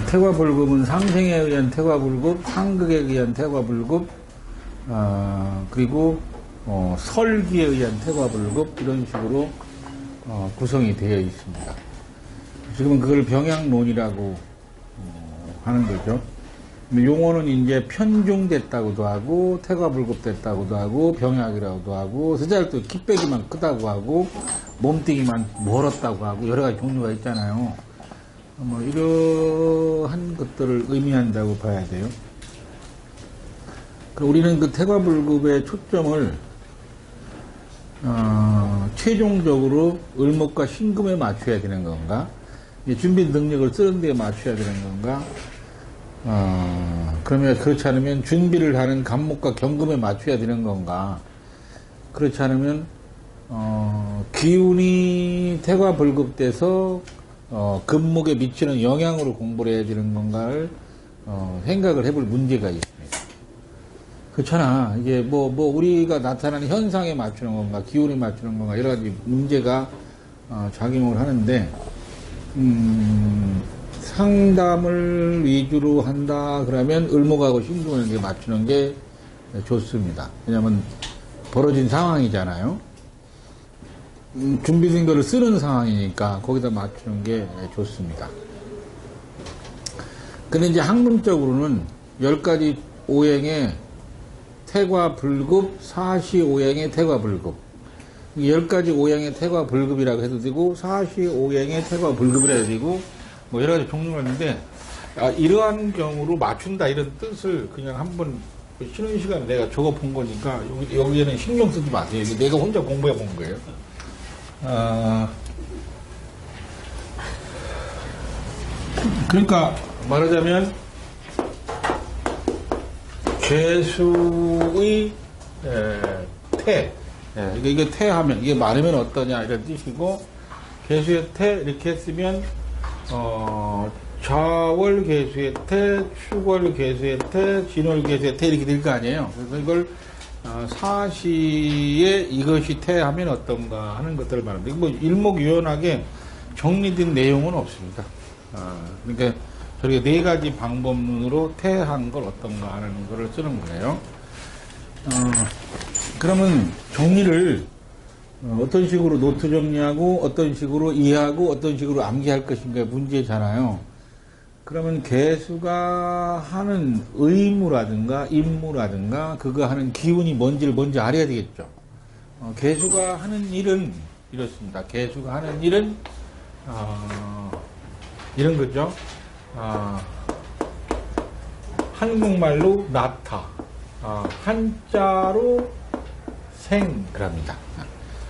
태과불급은 상생에 의한 태과불급, 상극에 의한 태과불급, 그리고 설기에 의한 태과불급 이런 식으로 구성이 되어 있습니다. 지금은 그걸 병약론이라고 하는 거죠. 용어는 이제 편중됐다고도 하고 태과불급됐다고도 하고 병약이라고도 하고 쓰잘도 킥배기만 크다고 하고 몸뚱이만 멀었다고 하고 여러 가지 종류가 있잖아요. 뭐 이러한 것들을 의미한다고 봐야 돼요. 그럼 우리는 그 태과불급의 초점을 최종적으로 을목과 신금에 맞춰야 되는 건가? 준비 능력을 쓰는 데에 맞춰야 되는 건가? 그러면 그렇지 않으면 준비를 하는 간목과 경금에 맞춰야 되는 건가? 그렇지 않으면 기운이 태과불급돼서 금목에 미치는 영향으로 공부를 해야 되는 건가를 생각을 해볼 문제가 있습니다. 그렇잖아. 이게 뭐 우리가 나타나는 현상에 맞추는 건가, 기운에 맞추는 건가 여러 가지 문제가 작용을 하는데 상담을 위주로 한다 그러면 을목하고 신금에게 맞추는 게 좋습니다. 왜냐하면 벌어진 상황이잖아요. 준비된 거를 쓰는 상황이니까 거기다 맞추는 게 좋습니다. 근데 이제 학문적으로는 10가지 오행의 태과불급, 사시오행의 태과불급, 10가지 오행의 태과불급이라고 해도 되고 사시오행의 태과불급이라고 해도 되고 뭐 여러 가지 종류가 있는데 이러한 경우로 맞춘다 이런 뜻을 그냥 한번 쉬는 시간에 내가 적어 본 거니까 여기에는 신경 쓰지 마세요. 내가 혼자 공부해 본 거예요. 그러니까 말하자면 괴수의 태, 이게 태하면 이게 많으면 어떠냐 이런 뜻이고 괴수의 태 이렇게 했으면 좌월 괴수의 태, 축월 괴수의 태, 진월 괴수의 태 이렇게 될 거 아니에요. 그래서 이걸 사시에 이것이 태하면 어떤가 하는 것들을 말합니다. 뭐 일목요연하게 정리된 내용은 없습니다. 그러니까 저렇게 4가지 방법론으로 태한 걸 어떤가 하는 거를 쓰는 거예요. 그러면 정리를 어떤 식으로 노트 정리하고 어떤 식으로 이해하고 어떤 식으로 암기할 것인가 문제잖아요. 그러면 개수가 하는 의무라든가 임무라든가 그거 하는 기운이 뭔지를 먼저 알아야 되겠죠. 개수가 하는 일은 이렇습니다. 개수가 하는 일은 이런 거죠. 한국말로 나타, 한자로 생그랍니다.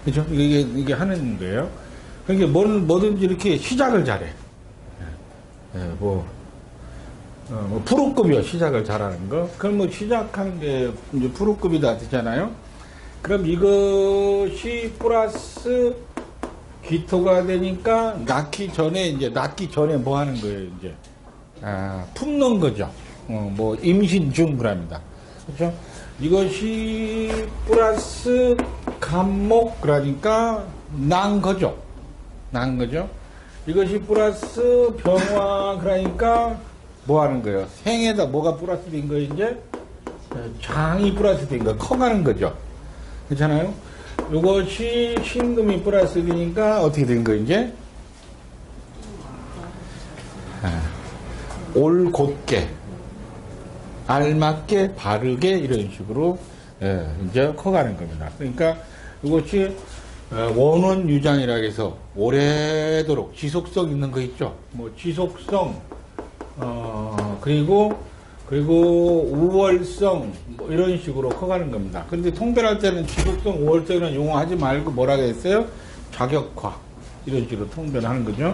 그죠? 이게 하는 거예요. 그러니까 뭐든지 이렇게 시작을 잘해. 프로급이요, 시작을 잘하는 거. 그럼 뭐 시작하는 게 이제 프로급이다 되잖아요. 그럼 이것이 플러스 기토가 되니까 낳기 전에 뭐 하는 거예요, 이제? 품는 거죠. 뭐 임신 중 그럽니다. 그렇죠? 이것이 플러스 간목 그러니까 난 거죠. 이것이 플러스 병화 그러니까 뭐 하는 거예요? 생에다 뭐가 플러스 된 거예요, 이제? 장이 플러스 된 거, 커가는 거죠. 그렇잖아요? 이것이 신금이 플러스 되니까 어떻게 된 거예요, 이제? 올곧게, 알맞게, 바르게 이런 식으로 이제 커가는 겁니다. 그러니까 이것이 원원유장이라고 해서 오래도록 지속성 있는 거 있죠. 뭐 지속성, 그리고 우월성 뭐 이런 식으로 커가는 겁니다. 그런데 통별할 때는 지속성, 우월성이라는 용어 하지 말고 뭐라고 했어요? 자격화 이런 식으로 통별하는 거죠.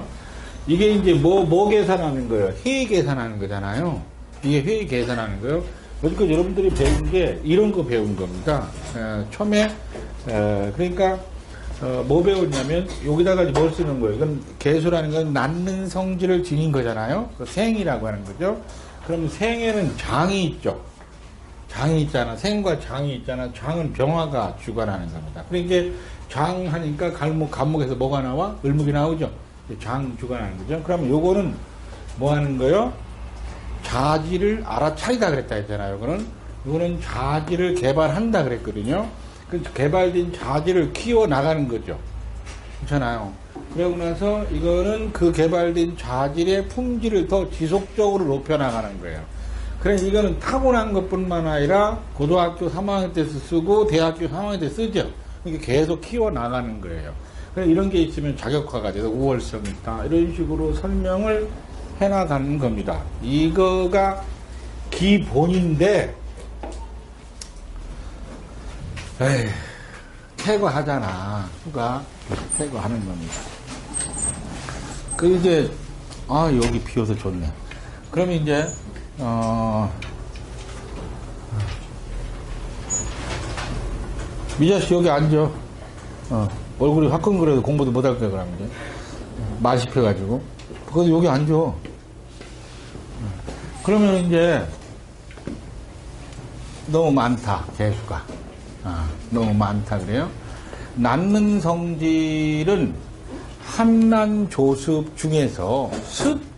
이게 이제 뭐 계산하는 거예요? 해 계산하는 거잖아요. 이게 회 계산하는 거예요. 그러니까 여러분들이 배운 게 이런 거 배운 겁니다. 처음에 그러니까 뭐 배웠냐면 여기다가 뭘 쓰는 거예요. 이건 개수라는 건 낳는 성질을 지닌 거잖아요. 생이라고 하는 거죠. 그럼 생에는 장이 있죠. 장이 있잖아. 생과 장이 있잖아. 장은 병화가 주관하는 겁니다. 그러니까 장 하니까 간목에서 뭐가 나와? 을목이 나오죠. 장 주관하는 거죠. 그러면 요거는 뭐 하는 거예요? 자질을 알아차리다 그랬다 했잖아요. 이거는 자질을 개발한다 그랬거든요. 그 개발된 자질을 키워나가는 거죠. 그렇잖아요. 그러고 나서 이거는 그 개발된 자질의 품질을 더 지속적으로 높여나가는 거예요. 그래, 이거는 타고난 것 뿐만 아니라 고등학교 3학년 때서 쓰고 대학교 3학년 때 쓰죠. 이게 계속 키워나가는 거예요. 그래, 이런 게 있으면 자격화가 돼서 우월성이 있다. 이런 식으로 설명을 해나가는 겁니다. 이거가 기본인데, 퇴거하잖아. 누가 퇴거하는 겁니다. 이제, 여기 비어서 좋네. 그러면 이제, 미자씨 여기 앉아. 얼굴이 화끈거려도 공부도 못할 거야, 그러면 이제. 맛이 펴가지고. 그래서 여기 앉아. 그러면 이제, 너무 많다, 개수가. 너무 많다, 그래요? 낳는 성질은 함란조습 중에서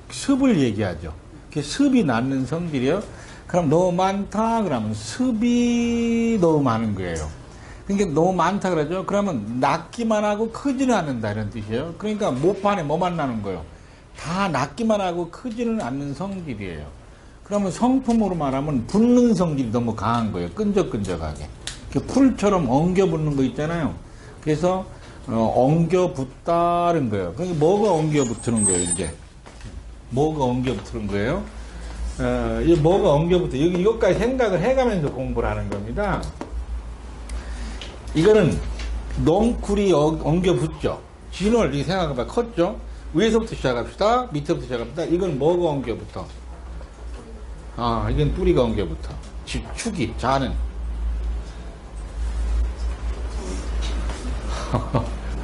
습을 얘기하죠. 습이 낳는 성질이요. 그럼 너무 많다, 그러면 습이 너무 많은 거예요. 그러니까 너무 많다 그러죠. 그러면 낳기만 하고 크지는 않는다, 이런 뜻이에요. 그러니까 모판에 뭐만 나는 거예요. 다 낳기만 하고 크지는 않는 성질이에요. 그러면 성품으로 말하면 붙는 성질이 너무 강한 거예요. 끈적끈적하게. 풀처럼 엉겨붙는 거 있잖아요. 그래서 엉겨붙다는 거예요. 그러니까 뭐가 엉겨붙는 거예요, 이제? 뭐가 엉겨붙는 거예요? 이 뭐가 엉겨붙어? 이것까지 생각을 해가면서 공부를 하는 겁니다. 이거는 넝쿨이 엉겨붙죠. 진월, 이렇게 생각해봐. 컸죠? 위에서부터 시작합시다. 밑에부터 시작합시다. 이건 뭐가 엉겨붙어? 이건 뿌리가 엉겨붙어. 축이, 자는.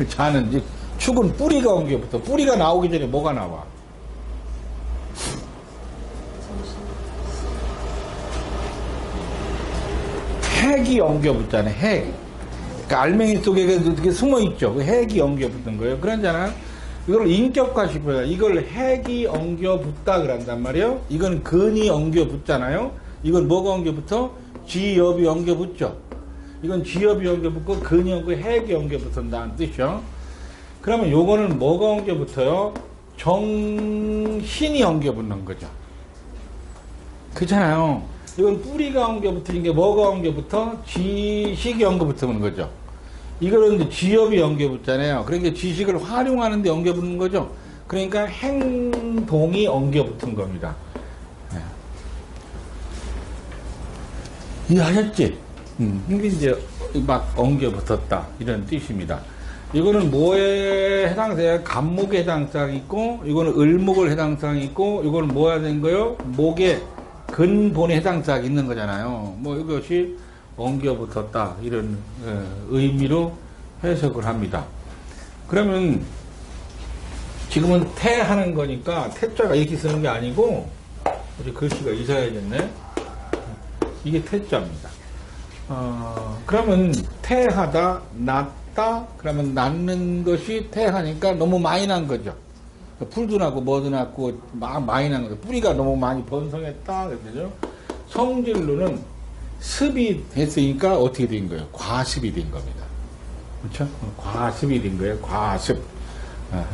자는, 축은 뿌리가 엉겨붙어. 뿌리가 나오기 전에 뭐가 나와? 핵이 엉겨붙잖아요. 핵. 그러니까 알맹이 속에 이렇게 숨어있죠. 그 핵이 엉겨붙는 거예요. 그러잖아요. 이걸 인격화시켜요. 이걸 핵이 엉겨붙다 그런단 말이에요. 이건 근이 엉겨붙잖아요. 이건 뭐가 엉겨붙어? 지엽이 엉겨붙죠. 이건 지엽이 엉겨붙고 근이 엉겨 핵이 엉겨붙는다는 뜻이죠. 그러면 요거는 뭐가 엉겨붙어요? 정신이 엉겨붙는 거죠. 그렇잖아요. 이건 뿌리가 엉겨붙는 게 뭐가 엉겨붙어? 지식이 엉겨붙는 거죠. 이거는 이제 지엽이 엉겨붙잖아요. 그러니까 지식을 활용하는 데 엉겨붙는 거죠. 그러니까 행동이 엉겨붙은 겁니다. 이해하셨지? 이게 이제 막 엉겨붙었다. 이런 뜻입니다. 이거는 뭐에 해당돼요? 간목에 해당사항이 있고, 이거는 을목을 해당사항이 있고, 이거는 뭐야 된 거요? 목에 근본에 해당사항이 있는 거잖아요. 뭐 이것이 엉겨붙었다. 이런 의미로 해석을 합니다. 그러면 지금은 태하는 거니까 태자가 이렇게 쓰는 게 아니고, 이제 글씨가 이사해졌네. 이게 태자입니다. 그러면 태하다, 낳다, 그러면 낳는 것이 태하니까 너무 많이 난 거죠. 풀도 났고 뭐도 났고 많이 난 거죠. 뿌리가 너무 많이 번성했다. 그죠? 성질로는 습이 됐으니까 어떻게 된 거예요? 과습이 된 겁니다. 그렇죠? 과습이 된 거예요. 과습.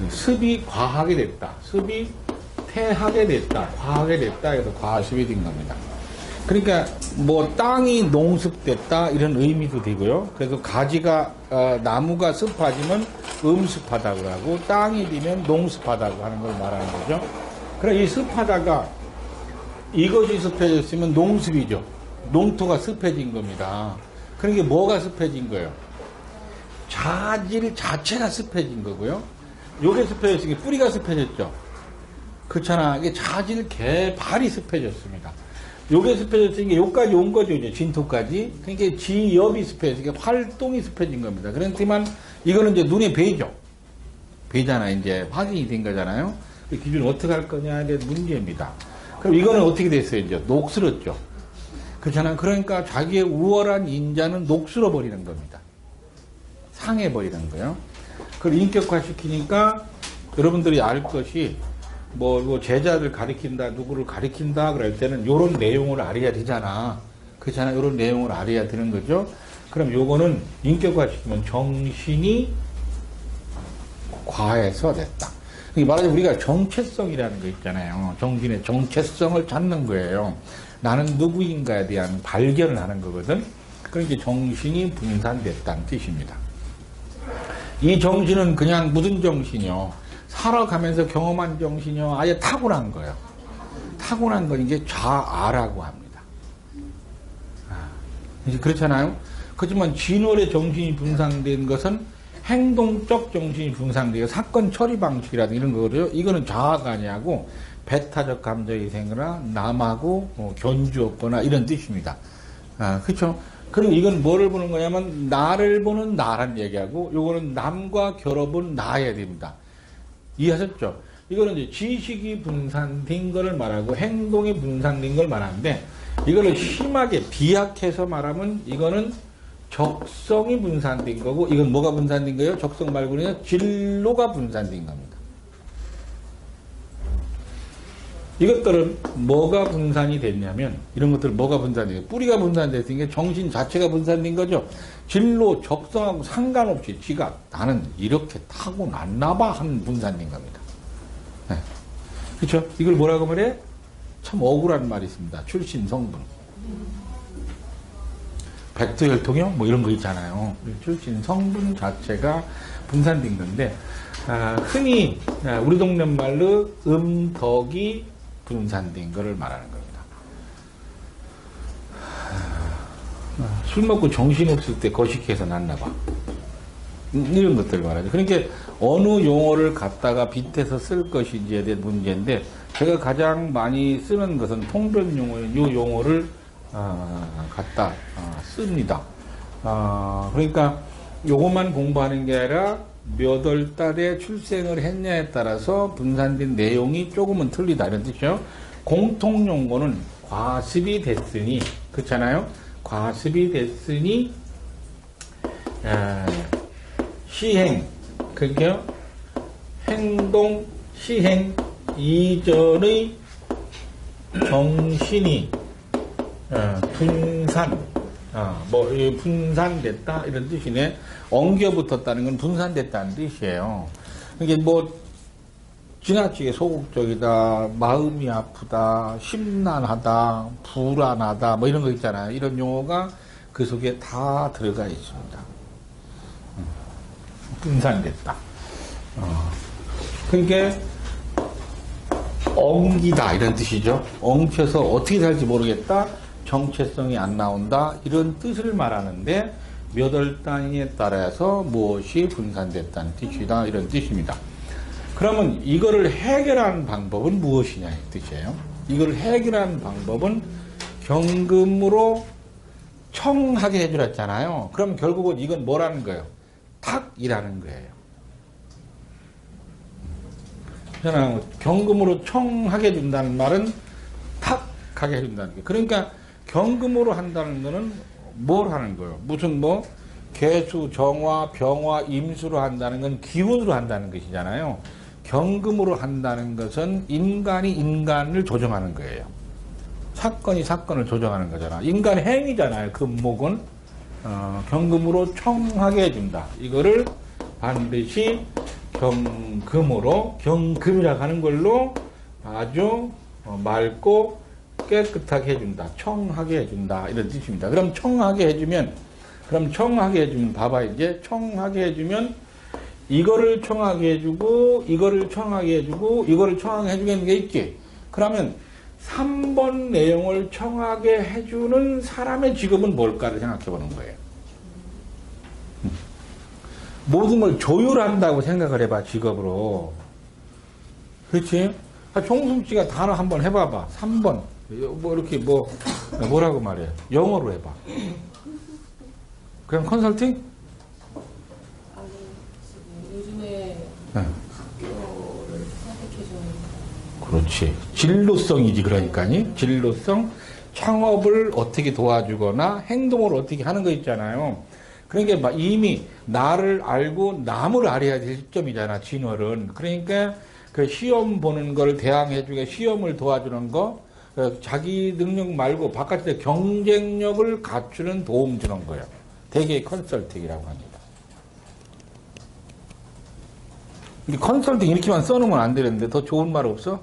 습이 과하게 됐다. 습이 태하게 됐다. 과하게 됐다. 그래서 과습이 된 겁니다. 그러니까 뭐 땅이 농습됐다 이런 의미도 되고요. 그래서 가지가 나무가 습하지만 음습하다고 하고 땅이 되면 농습하다고 하는 걸 말하는 거죠. 그래 이 습하다가 이것이 습해졌으면 농습이죠. 농토가 습해진 겁니다. 그러니까 뭐가 습해진 거예요? 자질 자체가 습해진 거고요. 요게 습해졌으니까 뿌리가 습해졌죠. 그렇잖아. 이게 자질 개발이 습해졌습니다. 요게 습해졌으니까 요까지 온 거죠. 이제 진토까지. 그러니까 지엽이 습해졌으니까 활동이 습해진 겁니다. 그렇지만 이거는 이제 눈에 뵈죠. 뵈잖아. 이제 확인이 된 거잖아요. 그 기준을 어떻게 할 거냐에 대한 문제입니다. 그럼 이거는 어떻게 됐어요? 이제 녹슬었죠. 그렇잖아요. 그러니까 자기의 우월한 인자는 녹슬어 버리는 겁니다. 상해 버리는 거예요. 그걸 인격화 시키니까 여러분들이 알 것이 뭐 제자들 가리킨다, 누구를 가리킨다 그럴 때는 요런 내용을 알아야 되잖아. 그렇잖아. 요런 내용을 알아야 되는 거죠. 그럼 요거는 인격화시키면 정신이 과해서 됐다. 말하자면 우리가 정체성이라는 거 있잖아요. 정신의 정체성을 찾는 거예요. 나는 누구인가에 대한 발견을 하는 거거든. 그러니까 정신이 분산됐다는 뜻입니다. 이 정신은 그냥 무슨 정신이요? 살아가면서 경험한 정신이요? 아예 타고난 거예요. 타고난 건 이게 자아라고 합니다. 이제 그렇잖아요? 그렇지만 진월의 정신이 분산된 것은 행동적 정신이 분산되고 사건 처리 방식이라든가 이런 거거든요. 이거는 자아가 아니고 배타적 감정이 생거나 남하고 견주었거나 이런 뜻입니다. 그렇죠? 그리고 이건 뭐를 보는 거냐면 나를 보는 나란 얘기하고 요거는 남과 결합은 나야 됩니다. 이해하셨죠? 이거는 이제 지식이 분산된 거를 말하고 행동이 분산된 걸 말하는데 이거를 심하게 비약해서 말하면 이거는 적성이 분산된 거고 이건 뭐가 분산된 거예요? 적성 말고는 진로가 분산된 겁니다. 이것들은 뭐가 분산이 됐냐면 이런 것들은 뭐가 분산된 거예요? 뿌리가 분산됐으니까 정신 자체가 분산된 거죠. 진로, 적성하고 상관없이 지가 나는 이렇게 타고났나 봐 하는 분산된 겁니다. 네. 그렇죠? 이걸 뭐라고 말해? 참 억울한 말이 있습니다. 출신 성분. 백두혈통이요? 뭐 이런 거 있잖아요. 출신 성분 자체가 분산된 건데, 흔히 우리 동네 말로 음덕이 분산된 거를 말하는 겁니다. 술 먹고 정신없을 때 거식해서 났나 봐. 이런 것들을 말하죠. 그러니까 어느 용어를 갖다가 빗대서 쓸 것인지에 대한 문제인데, 제가 가장 많이 쓰는 것은 통변 용어예요. 이 용어를 갖다 씁니다. 그러니까 요것만 공부하는 게 아니라 몇 월 달에 출생을 했냐에 따라서 분산된 내용이 조금은 틀리다 이런 뜻이죠. 공통 용어는 과습이 됐으니 그렇잖아요. 과습이 됐으니 시행 그게 행동 시행 이전의 정신이 분산, 분산됐다 이런 뜻이네. 엉겨붙었다는 건 분산됐다는 뜻이에요. 이게 지나치게 소극적이다, 마음이 아프다, 심란하다, 불안하다, 이런 거 있잖아요. 이런 용어가 그 속에 다 들어가 있습니다. 분산됐다. 그러니까 엉기다 이런 뜻이죠. 엉켜서 어떻게 살지 모르겠다. 정체성이 안 나온다. 이런 뜻을 말하는데 몇 월 단위에 따라서 무엇이 분산됐다는 뜻이다. 이런 뜻입니다. 그러면 이거를 해결하는 방법은 무엇이냐 이 뜻이에요. 이걸 해결하는 방법은 경금으로 청하게 해주라 했잖아요. 그럼 결국은 이건 뭐라는 거예요? 탁이라는 거예요. 그냥 경금으로 청하게 해준다는 말은 탁하게 해준다는 거예요. 그러니까 경금으로 한다는 거는 뭘 하는 거예요? 무슨 개수, 정화, 병화, 임수로 한다는 건 기운으로 한다는 것이잖아요. 경금으로 한다는 것은 인간이 인간을 조정하는 거예요. 사건이 사건을 조정하는 거잖아. 인간 행위잖아요. 금목은 경금으로 청하게 해준다. 이거를 반드시 경금으로 경금이라고 하는 걸로 아주 맑고 깨끗하게 해준다. 청하게 해준다. 이런 뜻입니다. 그럼 청하게 해주면 봐봐 이제 청하게 해주면 이거를 청하게 해주고 이거를 청하게 해주고 이거를 청하게 해주는 게 있지. 그러면 3번 내용을 청하게 해주는 사람의 직업은 뭘까를 생각해 보는 거예요. 모든 걸 조율한다고 생각을 해봐, 직업으로. 그렇지? 종숙씨가 단어 한번 해봐봐. 3번. 뭐라고 말해? 영어로 해봐. 그냥 컨설팅? 아니, 요즘에 학교를 선택해주는. 그렇지. 진로성이지, 그러니까니. 진로성. 창업을 어떻게 도와주거나 행동을 어떻게 하는 거 있잖아요. 그러니까 이미 나를 알고 남을 알아야 될 시점이잖아, 진월은. 그러니까 그 시험 보는 걸 대항해주게 시험을 도와주는 거, 자기 능력 말고 바깥에 경쟁력을 갖추는 도움 주는 거예요. 대개 컨설팅이라고 합니다. 근데 컨설팅 이렇게만 써놓으면 안 되는데 더 좋은 말 없어?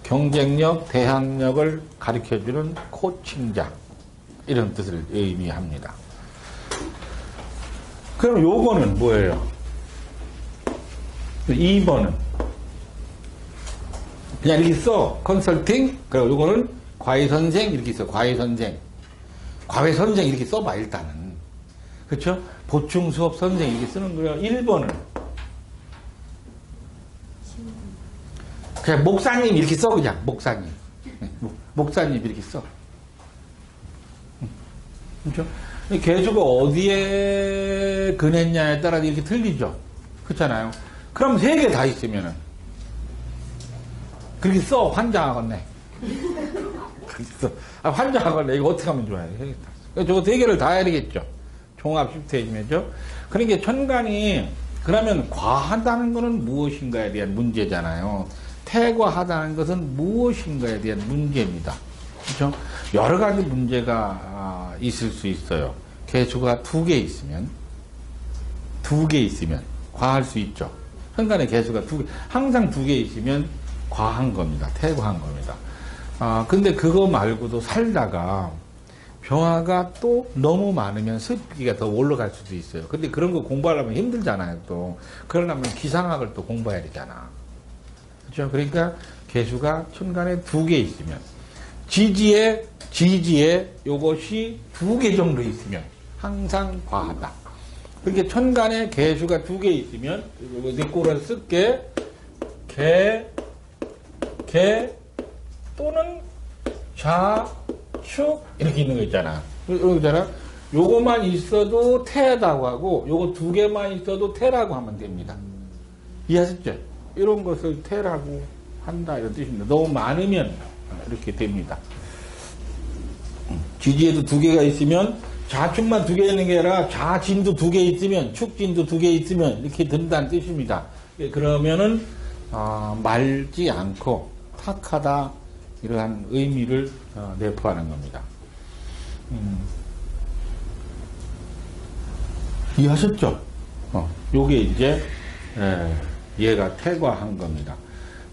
경쟁력, 대항력을 가르쳐주는 코칭자, 이런 뜻을 의미합니다. 그럼 요거는 뭐예요? 2번은 그냥 이렇게 써. 컨설팅. 그리고 요거는 과외선생 이렇게 써. 과외선생. 과외선생 이렇게 써봐 일단은. 그렇죠? 보충수업 선생 이렇게 쓰는 거예요. 1번은 그냥 목사님 이렇게 써. 그냥 목사님. 목사님 이렇게 써. 그렇죠? 개수가 어디에 근했냐에 따라 이렇게 틀리죠. 그렇잖아요. 그럼 3개 다 있으면은 그렇게 써. 환장하겠네. 그렇게 써. 아, 환장하겠네. 이거 어떻게 하면 좋아요? 저거 3개를 다 해야 되겠죠. 종합 시프트해지면죠. 그러니까 천간이 그러면 과하다는 것은 무엇인가에 대한 문제잖아요. 태과하다는 것은 무엇인가에 대한 문제입니다. 그렇죠? 여러 가지 문제가 있을 수 있어요. 개수가 2개 있으면 과할 수 있죠. 천간의 개수가 2개, 항상 2개 있으면 과한 겁니다. 태과한 겁니다. 근데 그거 말고도 살다가 병화가 또 너무 많으면 습기가 더 올라갈 수도 있어요. 근데 그런 거 공부하려면 힘들잖아요, 또. 그러려면 기상학을 또 공부해야 되잖아. 그렇죠? 그러니까 개수가 천간에 2개 있으면, 지지에 요것이 2개 정도 있으면 항상 과하다. 그렇게 천간에 개수가 2개 있으면, 이거 네 꼬를 쓸게, 개 또는 축 이렇게 있는 거 있잖아. 요거만 있어도 태라고 하고 요거 2개만 있어도 태라고 하면 됩니다. 이해하셨죠? 이런 것을 태라고 한다 이런 뜻입니다. 너무 많으면 이렇게 됩니다. 지지에도 2개가 있으면 자축만 2개 있는 게 아니라 자진도 2개 있으면 축진도 2개 있으면 이렇게 된다는 뜻입니다. 그러면은 말지 않고 탁하다 이러한 의미를 내포하는 겁니다. 이해하셨죠? 요게 이제 얘가 태과한 겁니다.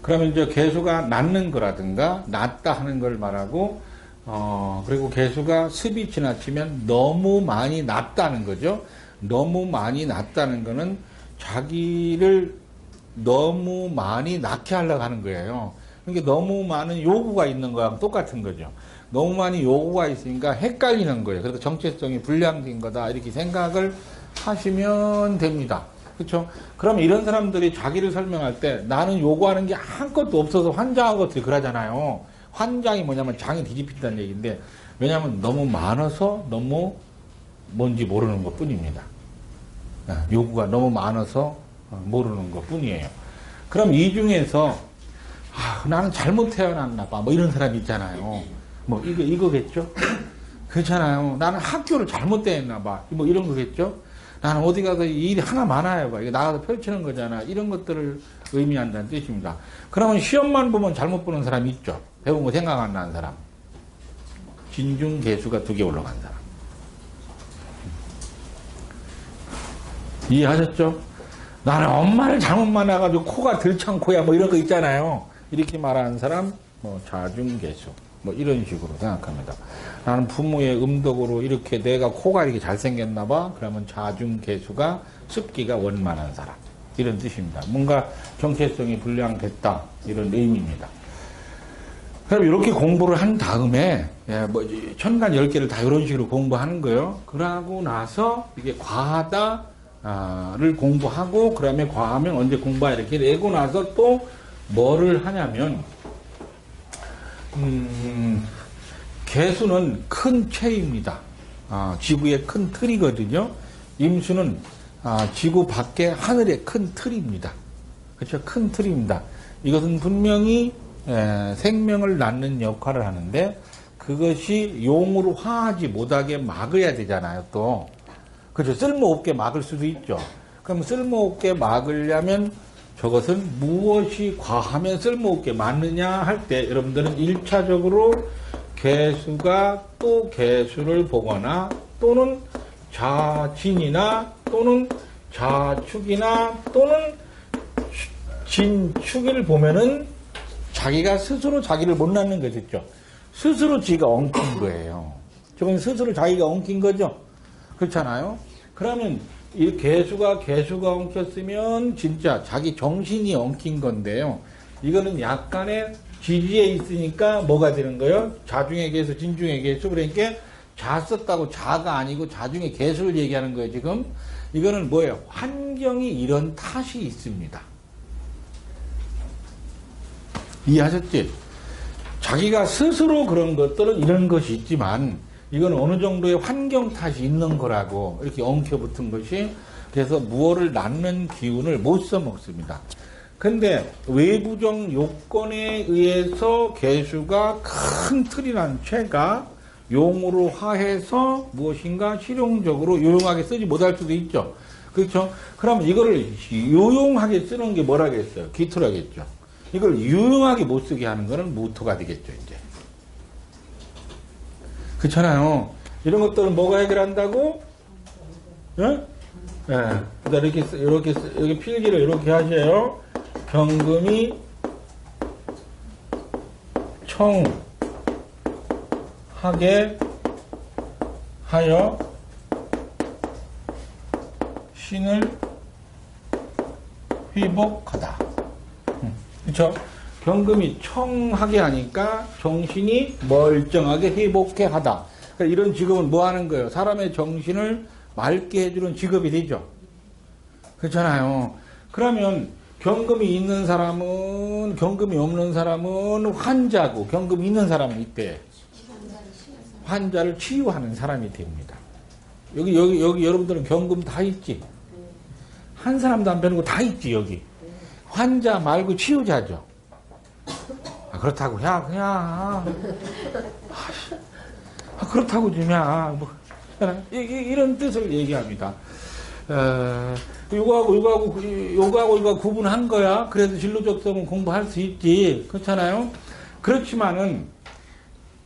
그러면 이제 개수가 낮는 거라든가 낮다 하는 걸 말하고 그리고 개수가 습이 지나치면 너무 많이 낮다는 거죠. 너무 많이 낮다는 거는 자기를 너무 많이 낳게 하려고 하는 거예요. 그러니까 너무 많은 요구가 있는 거랑 똑같은 거죠. 너무 많이 요구가 있으니까 헷갈리는 거예요. 그래서 정체성이 불량된 거다 이렇게 생각을 하시면 됩니다. 그렇죠? 그럼 이런 사람들이 자기를 설명할 때 나는 요구하는 게 아무것도 없어서 환장하고 그러잖아요. 환장이 뭐냐면 장이 뒤집힌다는 얘기인데 왜냐하면 너무 많아서 너무 뭔지 모르는 것 뿐입니다. 요구가 너무 많아서 모르는 것 뿐이에요. 그럼 이 중에서 나는 잘못 태어났나 봐. 뭐 이런 사람이 있잖아요. 뭐 이거겠죠? 그렇잖아요. 나는 학교를 잘못 다녔나 봐. 뭐 이런 거겠죠? 나는 어디 가서 일이 하나 많아요 봐. 이거 나가서 펼치는 거잖아. 이런 것들을 의미한다는 뜻입니다. 그러면 시험만 보면 잘못 보는 사람이 있죠. 배운 거 생각 안 나는 사람. 진중 개수가 2개 올라간 사람. 이해하셨죠? 나는 엄마를 잘못 만나가지고 코가 들창코야 뭐 이런 거 있잖아요. 이렇게 말하는 사람 뭐 자중개수 뭐 이런 식으로 생각합니다. 나는 부모의 음덕으로 이렇게 내가 코가 이렇게 잘생겼나 봐. 그러면 자중개수가 습기가 원만한 사람 이런 뜻입니다. 뭔가 정체성이 불량됐다 이런 의미입니다. 그럼 이렇게 공부를 한 다음에 뭐 천간 10개를 다 이런 식으로 공부하는 거예요. 그러고 나서 이게 과하다를 공부하고 그다음에 과하면 언제 공부하 이렇게 내고 나서 또 뭐를 하냐면 개수는 큰 체입니다. 지구의 큰 틀이거든요. 임수는 지구 밖에 하늘의 큰 틀입니다. 그렇죠? 큰 틀입니다. 이것은 분명히 생명을 낳는 역할을 하는데 그것이 용으로 화하지 못하게 막아야 되잖아요. 또 그렇죠? 쓸모없게 막을 수도 있죠. 그럼 쓸모없게 막으려면 저것은 무엇이 과하면 쓸모없게 막느냐 할 때 여러분들은 1차적으로 개수가 또 개수를 보거나 또는 자진이나 또는 자축이나 또는 진축을 보면은 자기가 스스로 자기를 못 낳는 거겠죠. 스스로 지가 엉킨 거예요. 저건 스스로 자기가 엉킨 거죠. 그렇잖아요. 그러면 이 개수가 엉켰으면 진짜 자기 정신이 엉킨 건데요. 이거는 약간의 지지에 있으니까 뭐가 되는 거예요? 자중의 개수, 진중의 개수. 그러니까 자 썼다고 자가 아니고 자중의 개수를 얘기하는 거예요, 지금. 이거는 뭐예요? 환경이 이런 탓이 있습니다. 이해하셨지? 자기가 스스로 그런 것들은 이런 것이 있지만 이건 어느 정도의 환경 탓이 있는 거라고 이렇게 엉켜붙은 것이 그래서 무엇을 낳는 기운을 못 써먹습니다. 근데 외부적 요건에 의해서 개수가 큰 틀이란 채가 용으로 화해서 무엇인가 실용적으로 요용하게 쓰지 못할 수도 있죠. 그렇죠? 그럼 이거를 요용하게 쓰는 게 뭐라겠어요? 기토라겠죠. 이걸 유용하게 못 쓰게 하는 거는 무토가 되겠죠, 이제. 그렇잖아요. 이런 것들은 뭐가 해결한다고? 예? 예. 이렇게 필기를 이렇게 하세요. 경금이 청하게 하여 신을 휘복하다. 그렇죠? 경금이 청하게 하니까 정신이 멀쩡하게 회복해 하다. 그러니까 이런 직업은 뭐 하는 거예요? 사람의 정신을 맑게 해주는 직업이 되죠. 그렇잖아요. 그러면 경금이 있는 사람은, 경금이 없는 사람은 환자고, 경금이 있는 사람은 이때 환자를 치유하는 사람이 됩니다. 여기 여러분들은 경금 다 있지? 한 사람도 안 빼는 거 다 있지, 여기. 환자 말고 치유자죠. 아, 그렇다고, 야, 그냥. 그렇다고 좀, 야, 뭐, 이런 뜻을 얘기합니다. 요거하고 구분한 거야. 그래서 진로적성은 공부할 수 있지. 그렇잖아요? 그렇지만은,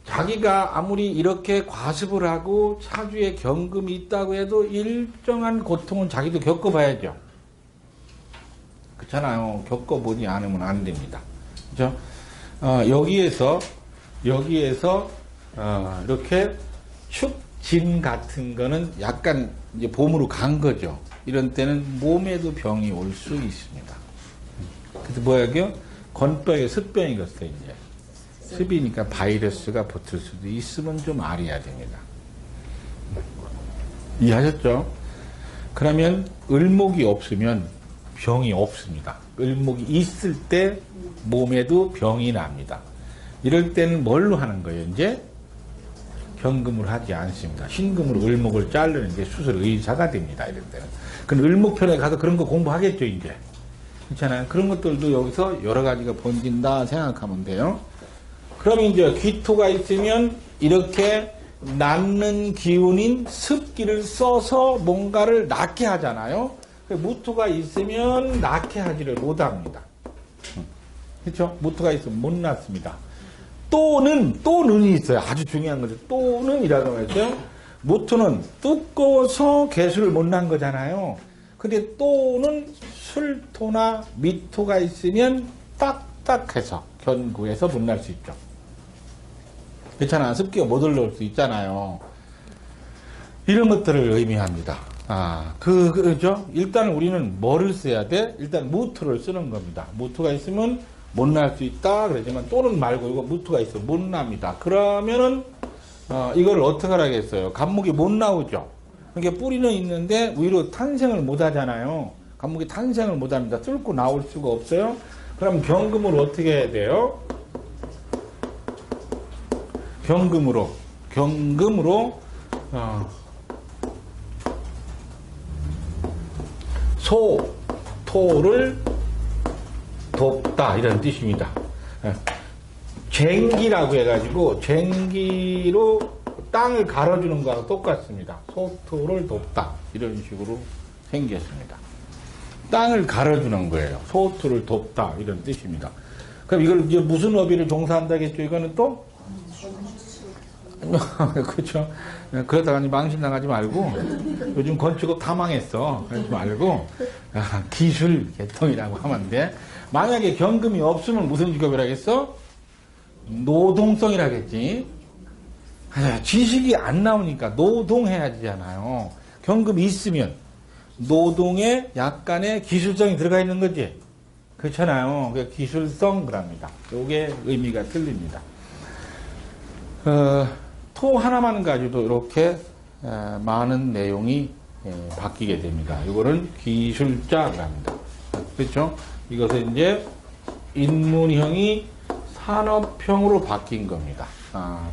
자기가 아무리 이렇게 과습을 하고 사주에 경금이 있다고 해도 일정한 고통은 자기도 겪어봐야죠. 그렇잖아요. 겪어보지 않으면 안 됩니다. 그죠? 여기에서 이렇게 축진 같은 거는 약간 이제 봄으로 간 거죠. 이런 때는 몸에도 병이 올 수 있습니다. 그래서 뭐야요? 건병에 습병이 갔어요, 이제. 습이니까 바이러스가 붙을 수도 있으면 좀 알아야 됩니다. 이해하셨죠? 그러면 을목이 없으면 병이 없습니다. 을목이 있을 때 몸에도 병이 납니다. 이럴 때는 뭘로 하는 거예요? 이제 경금을 하지 않습니다. 신금으로 을목을 자르는 게 수술 의사가 됩니다. 이럴 때는. 그럼 을목편에 가서 그런 거 공부하겠죠, 이제. 그렇잖아요. 그런 것들도 여기서 여러 가지가 번진다 생각하면 돼요. 그러면 이제 기토가 있으면 이렇게 낳는 기운인 습기를 써서 뭔가를 낳게 하잖아요. 무토가 있으면 낳게 하지를 못합니다. 그렇죠? 무토가 있으면 못 낳습니다. 또는 있어요. 아주 중요한 거죠. 또는이라고 했어요. 무토는 두꺼워서 개수를 못 낳은 거잖아요. 근데 또는 술토나 미토가 있으면 딱딱해서 견구해서 못 낳을 수 있죠. 그렇잖아. 습기가 못 올라올 수 있잖아요. 이런 것들을 의미합니다. 그죠? 일단 우리는 뭐를 써야 돼? 일단 무토를 쓰는 겁니다. 무토가 있으면 못 날 수 있다. 그러지만 또는 말고 이거 무토가 있으면 못 납니다. 그러면은, 이걸 어떻게 하라겠어요? 갑목이 못 나오죠? 그러니까 뿌리는 있는데 위로 탄생을 못 하잖아요. 갑목이 탄생을 못 합니다. 뚫고 나올 수가 없어요. 그럼 경금으로 어떻게 해야 돼요? 경금으로 토를 돕다 이런 뜻입니다. 쟁기라고 해가지고 쟁기로 땅을 갈아주는 거하고 똑같습니다. 소토를 돕다 이런 식으로 생겼습니다. 땅을 갈아주는 거예요. 소투를 돕다 이런 뜻입니다. 그럼 이걸 이제 무슨 어비를 종사한다겠죠? 이거는 또 그렇죠. 그러다가 망신당하지 말고 요즘 건축업 다 망했어. 그러지 말고 기술 계통이라고 하면 돼. 만약에 경금이 없으면 무슨 직업이라겠어? 노동성이라겠지. 지식이 안 나오니까 노동해야 되잖아요. 경금이 있으면 노동에 약간의 기술성이 들어가 있는 거지. 그렇잖아요. 기술성 그럽니다. 요게 의미가 틀립니다. 토 하나만 가지고도 이렇게 많은 내용이 바뀌게 됩니다. 이거는 기술자라고 합니다. 그렇죠? 이것은 이제 인문형이 산업형으로 바뀐 겁니다.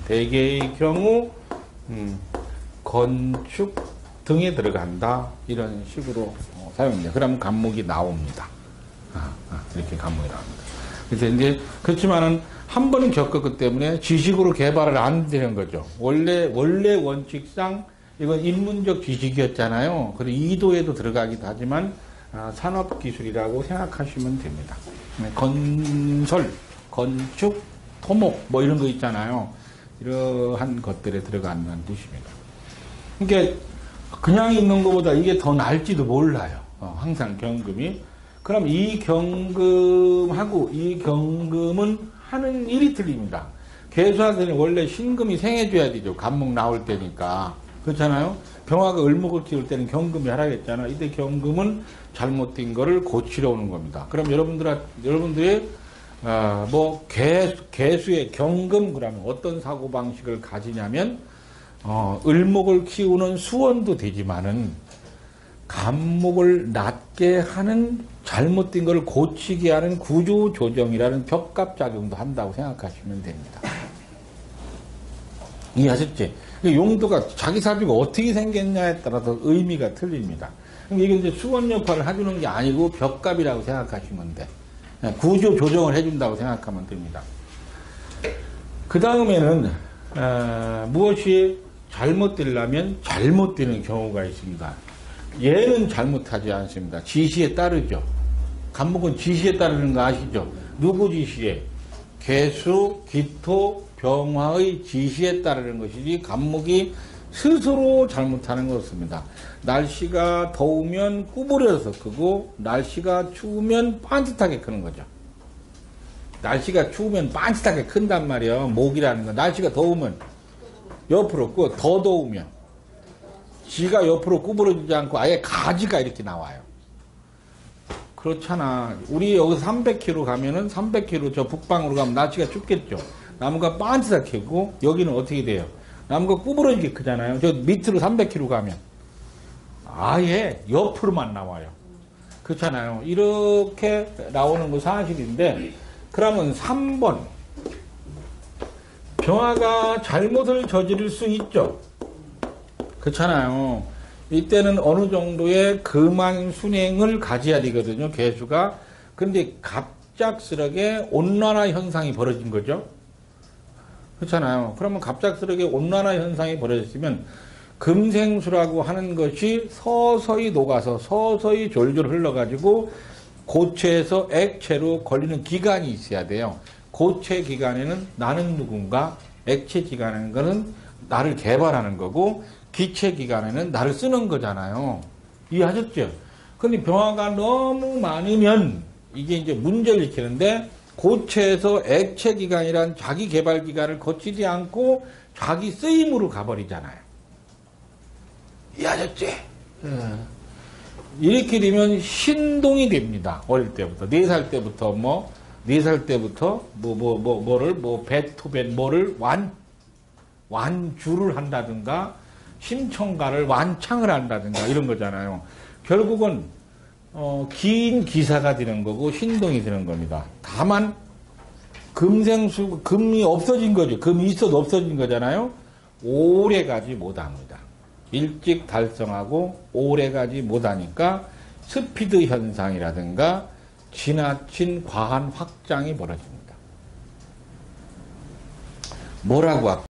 대개의 경우 건축 등에 들어간다 이런 식으로 사용됩니다. 그러면 간목이 나옵니다. 이렇게 간목이 나옵니다. 그래서 이제 그렇지만은 한 번은 겪었기 때문에 지식으로 개발을 안 되는 거죠. 원래 원칙상 이건 인문적 지식이었잖아요. 그리고 이도에도 들어가기도 하지만 산업기술이라고 생각하시면 됩니다. 건설, 건축, 토목 뭐 이런 거 있잖아요. 이러한 것들에 들어간다는 뜻입니다. 그러니까 그냥 있는 것보다 이게 더 나을지도 몰라요. 항상 경금이. 그럼 이 경금하고 이 경금은 하는 일이 틀립니다. 개수한테는 원래 신금이 생해줘야 되죠. 간목 나올 때니까. 그렇잖아요? 병화가 을목을 키울 때는 경금이 하라고 했잖아. 이때 경금은 잘못된 거를 고치러 오는 겁니다. 그럼 여러분들이 개수의 경금 그러면 어떤 사고방식을 가지냐면 을목을 키우는 수원도 되지만은 간목을 낮게 하는 잘못된 것을 고치게 하는 구조조정이라는 벽갑작용도 한다고 생각하시면 됩니다. 이해하셨지? 용도가 자기 사주가 어떻게 생겼냐에 따라서 의미가 틀립니다. 이게 이제 수원 역할을 해주는 게 아니고 벽갑이라고 생각하시면 돼. 구조조정을 해준다고 생각하면 됩니다. 그 다음에는 무엇이 잘못되려면 잘못되는 경우가 있습니다. 얘는 잘못하지 않습니다. 지시에 따르죠. 간목은 지시에 따르는 거 아시죠? 누구 지시에? 개수, 기토, 병화의 지시에 따르는 것이지 간목이 스스로 잘못하는 것입니다. 날씨가 더우면 구부려서 크고 날씨가 추우면 반듯하게 크는 거죠. 날씨가 추우면 반듯하게 큰단 말이에요. 목이라는 건. 날씨가 더우면 옆으로 끄, 더 더우면 지가 옆으로 구부러지지 않고 아예 가지가 이렇게 나와요. 그렇잖아. 우리 여기서 300km 가면은 300km 저 북방으로 가면 날씨가 춥겠죠. 나무가 반듯하게 크고 여기는 어떻게 돼요? 나무가 구부러지게 크잖아요. 저 밑으로 300km 가면 아예 옆으로만 나와요. 그렇잖아요. 이렇게 나오는 거 사실인데 그러면 3번 병화가 잘못을 저지를 수 있죠. 그렇잖아요. 이때는 어느 정도의 금한 순행을 가져야 되거든요. 개수가. 근데 갑작스럽게 온난화 현상이 벌어진 거죠. 그렇잖아요. 그러면 갑작스럽게 온난화 현상이 벌어졌으면 금생수라고 하는 것이 서서히 녹아서 서서히 졸졸 흘러가지고 고체에서 액체로 걸리는 기간이 있어야 돼요. 고체 기간에는 나는 누군가, 액체 기간에는 거는 나를 개발하는 거고 기체 기간에는 나를 쓰는 거잖아요. 이해하셨죠? 근데 병화가 너무 많으면 이게 이제 문제를 일으키는데 고체에서 액체 기간이란 자기 개발 기간을 거치지 않고 자기 쓰임으로 가버리잖아요. 이해하셨지? 이렇게 되면 신동이 됩니다. 어릴 때부터. 4살 때부터 베토벤 뭐를 완주를 한다든가 심청가를 완창을 한다든가 이런 거잖아요. 결국은 긴 기사가 되는 거고 신동이 되는 겁니다. 다만 금이 없어진 거죠. 금이 있어도 없어진 거잖아요. 오래 가지 못합니다. 일찍 달성하고 오래 가지 못하니까 스피드 현상이라든가 지나친 과한 확장이 벌어집니다. 뭐라고 할까?